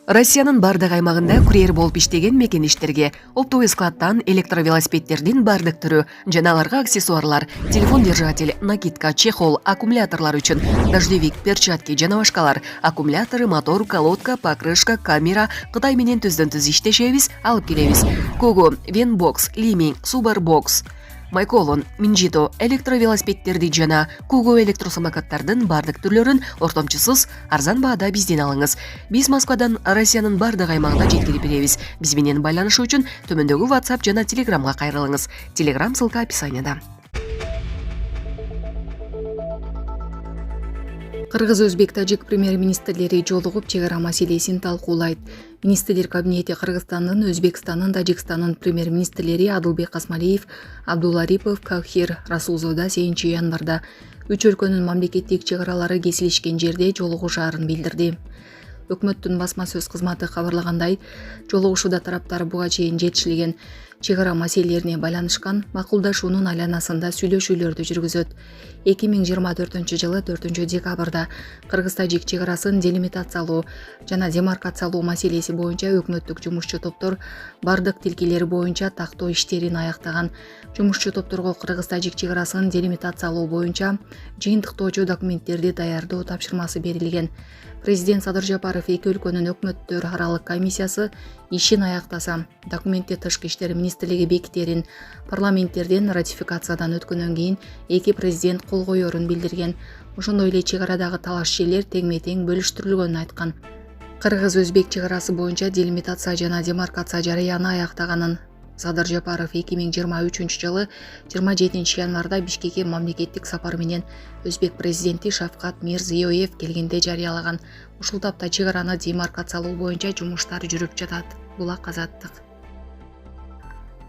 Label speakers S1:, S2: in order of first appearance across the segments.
S1: Россиянын бардык аймагында курьер болуп иштеген мекеништерге оптовый складтан электровелосипеддердин бардык түрү жана аларга аксессуарлар, телефон держатель, накидка, чехол, аккумуляторлор үчүн дождевик, перчатки жана башкалар, аккумуляторы, мотор, колодка, покрышка, камера Кытай менен түздөн түз иштешебиз, алып келебиз. Кого, Венбокс, Лиминг, Субарбокс, Майколон, Минжито электровелосипеддерди жана Куго электросамокаттардын бардык түрлөрүн ортомчусуз арзан баада бизден алыңыз. Биз Москвадан Россиянын бардык аймагына жеткирип беребиз. Биз менен байланышуу үчүн төмөндөгү WhatsApp жана Telegramга кайрылыңыз. Telegram ссылка описанияда.
S2: Кыргыз-өзбек тажик премьер-министрлери жолугуп чек ара маселесин талкуулайт. Министрлер кабинети Кыргызстандын, Өзбекстандын, Тажикстандын премьер-министрлери Адылбек Касмалиев, Абдулла Арипов, Кахир Расулзода 7 январда үч өлкөнүн мамлекеттик чек аралары кесилишкен жерде жолугушаарын билдирди. Өкмөттүн басма сөз кызматы кабарлагандай, жолугушууда тараптар буга чейин жетишилген чек ара маселелерине байланышкан макулдашуунун айланасында сүйлөшүүлөрдү жүргүзөт. 2024 жылы 4 декабрда Кыргыз-Тажик чек арасын делимитациялоо жана демаркациялоо маселеси боюнча өкмөттүк жумушчу топтор бардык тилкелер боюнча тактоо иштерин аяктаган. Жумушчу топторго Кыргыз-Тажик чек арасын делимитациялоо боюнча жыйынтыктоочу документтерди даярдоо тапшырмасы берилген. Президент Садыр Жапаров эки өлкөнүн өкмөттөр аралык комиссиясы ишин аяктаса, документти Тышкы иштер министрлиги бекитерин, парламенттерден ратификациядан өткөндөн кийин эки президент кол коерун билдирген. Ошондой эле чек арадагы талаш жерлер теңме-тең бөлүштүрүлгөнүн айткан. Кыргыз-өзбек чек арасы боюнча делимитация жана демаркация жарыяны аяктаганын Садыр Жапаров 2023 жылы 27 январда Бишкекке мамлекеттик сапар менен Өзбек президенти Шавкат Мирзиёев келгенде жарыялаган. Ушул тапта чек араны демаркациялоо боюнча жумуштар жүрүп жатат. Булак Азаттык.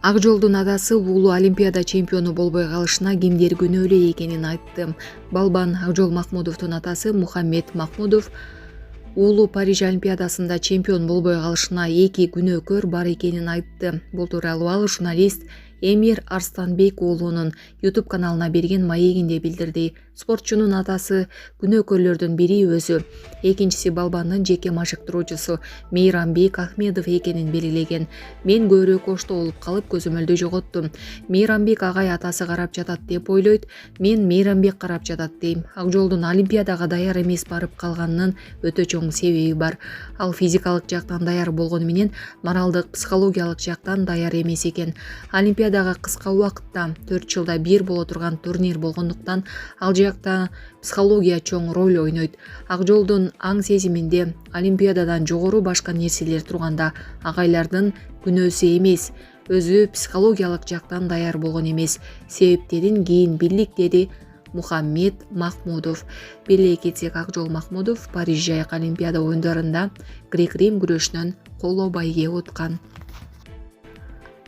S2: Ак жолдун адасы улуу Олимпиада чемпиону болбой калышына кимдер күнөөлүү экенин айтты. Балбан Акжол Махмудовдун атасы Мухаммед Махмудов улуу Париж Олимпиадасында чемпион болбой калышына эки күнөөкөр бар экенин айтты. Бул тууралуу ал журналист Эмир Арстанбек уулунун YouTube каналына берген маегинде билдирди. Спортчунун атасы күнөөкөрлөрдүн бири өзү, экинчиси балбандын жеке машыктыруучусу Мейрамбек Ахмедов экенин белгилеген. Мен көбүрөөк ошто болуп калып көзөмөлдү жоготтум. Мейрамбек агай атасы карап жатат деп ойлойт, мен Мейрамбек карап жатат дейм. Ак жолдун Олимпиадага даяр эмес барып калганынын өтө чоң себеби бар. Ал физикалык жактан даяр болгону менен моралдык, психологиялык жактан даяр эмес экен. Олимпиадага кыска убакытта 4 жылда бир боло турган турнир болгондуктан ал жакта психология чоң роль ойнойт. Ак жолдун аң сезиминде Олимпиададан жогору башка нерселер турганда агайлардын күнөөсү эмес, өзү психологиялык жактан даяр болгон эмес. Себептерин кийин билдик, деди Мухаммед Махмудов. Беле кетсек, Акжол Махмудов Париж жайык Олимпиада оюндарында грек-рим күрөшүнөн коло байге уткан.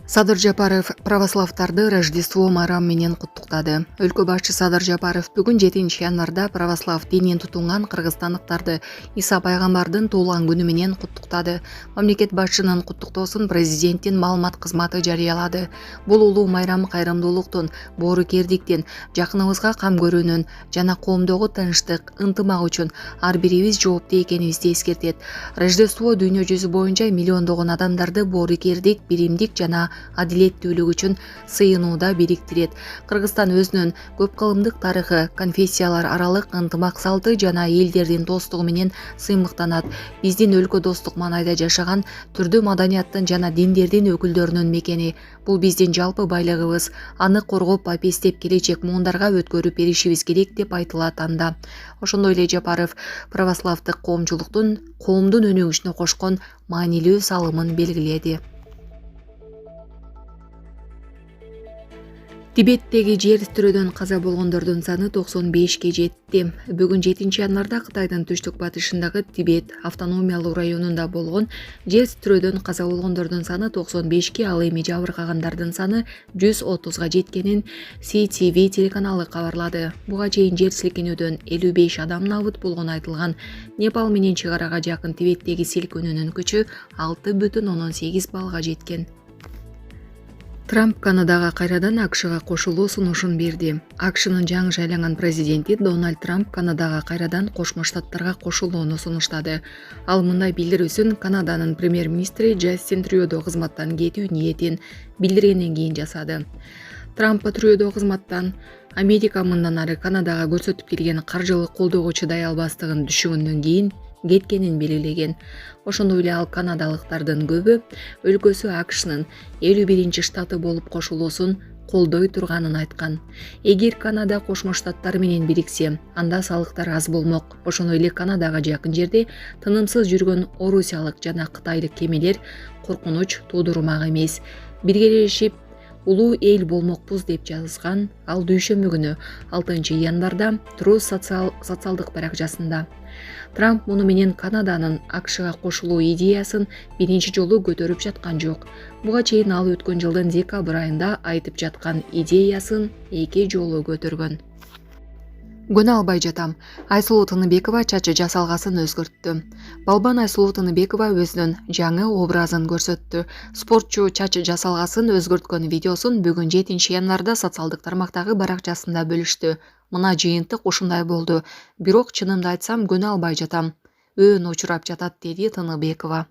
S2: Садыр Жапаров православтарды Рождество майрамы менен куттуктады. Өлкө башчы Садыр Жапаров бүгүн 7 январда православ динин тутунган кыргызстандыктарды Иса пайгамбардын туулган күнү менен куттуктады. Мамлекет башчынын куттуктоосун президенттин маалымат кызматы жарыялады. Бул улуу майрам кайрымдуулуктун, боорукердиктин, жакыныбызга кам көрүүнүн жана коомдогу тынчтык, ынтымак үчүн ар бирибиз жооптуу экенибизди эскертет. Рождество дүйнө жүзү боюнча миллиондогон адамдарды боорукердик, биримдик жана адилеттүүлүк үчүн сыйынууда бириктирет. Кыргызстан өзүнүн көп кылымдык тарыхы, конфессиялар аралык ынтымак салты жана элдердин достугу менен сыймыктанат. Биздин өлкө достук маанайда жашаган түрдүү маданияттын жана диндердин өкүлдөрүнүн мекени. Бул биздин жалпы байлыгыбыз. Аны коргоп, апестеп келечек муундарга өткөрүп беришибиз керек деп айтылат анда. Ошондой эле Жапаров православдык коомчулуктун коомдун өнүгүшүнө кошкон маанилүү салымын белгиледи. Тибеттеги жер титирөөдөн каза болгондордун саны 95ке жетти. Бүгүн 7 январда Кытайдын түштүк батышындагы Тибет автономиялуу районунда болгон жер титирөөдөн каза болгондордун саны 95ке, ал эми жабыркагандардын саны 130га жеткенин CTV телеканалы кабарлады. Буга чейин жер силкинүүдөн 55 адам набыт болгону айтылган. Непал менен чек арага жакын Тибеттеги силкинүүнүн күчү 6,8 баллга жеткен. Трамп Канадага кайрадан АКШга кошулуу сунушун берди. АКШнын жаңы шайланган президенти Дональд Трамп Канадага кайрадан Кошмо Штаттарга кошулууну сунуштады. Ал мындай билдирүүсүн Канаданын премьер-министри Джастин Трюдо кызматтан кетүү ниетин билдиргенден кийин жасады. Трамп Трюдо кызматтан Америка мындан ары Канадага көрсөтүп келген каржылык колдоого чыдай албастыгын түшүнгөндөн кийин кеткенин белгилеген. Ошондой эле ал канадалыктардын көбү өлкөсү АКШнын 51 штаты болуп кошулуусун колдой турганын айткан. Эгер Канада Кошмо Штаттар менен бириксе, анда салыктар аз болмок. Ошондой эле Канадага жакын жерде тынымсыз жүргөн орусиялык жана кытайлык кемелер коркунуч туудурмак эмес. Биргелешип улуу эл болмокпуз деп жазган ал дүйшөмбү күнү 6-январда Трус социалдык баракчасында. Трамп муну менен Канаданын АКШга кошулуу идеясын биринчи жолу көтөрүп жаткан жок. Буга чейин ал өткөн жылдын декабрь айында айтып жаткан идеясын 2 жолу көтөргөн. Көнө албай жатам. Айсулуу Тыныбекова чачы жасалгасын өзгөрттү. Балбан Айсулуу Тыныбекова өзүнүн жаңы образын көрсөттү. Спортчу чачы жасалгасын өзгөрткөн видеосун бүгүн 7-январда социалдык тармактагы баракчасында бөлүштү. Мына жыйынтык ушундай болду. Бирок чынымды айтсам көнө албай жатам. Өөн учурап жатат, деди Тыныбекова.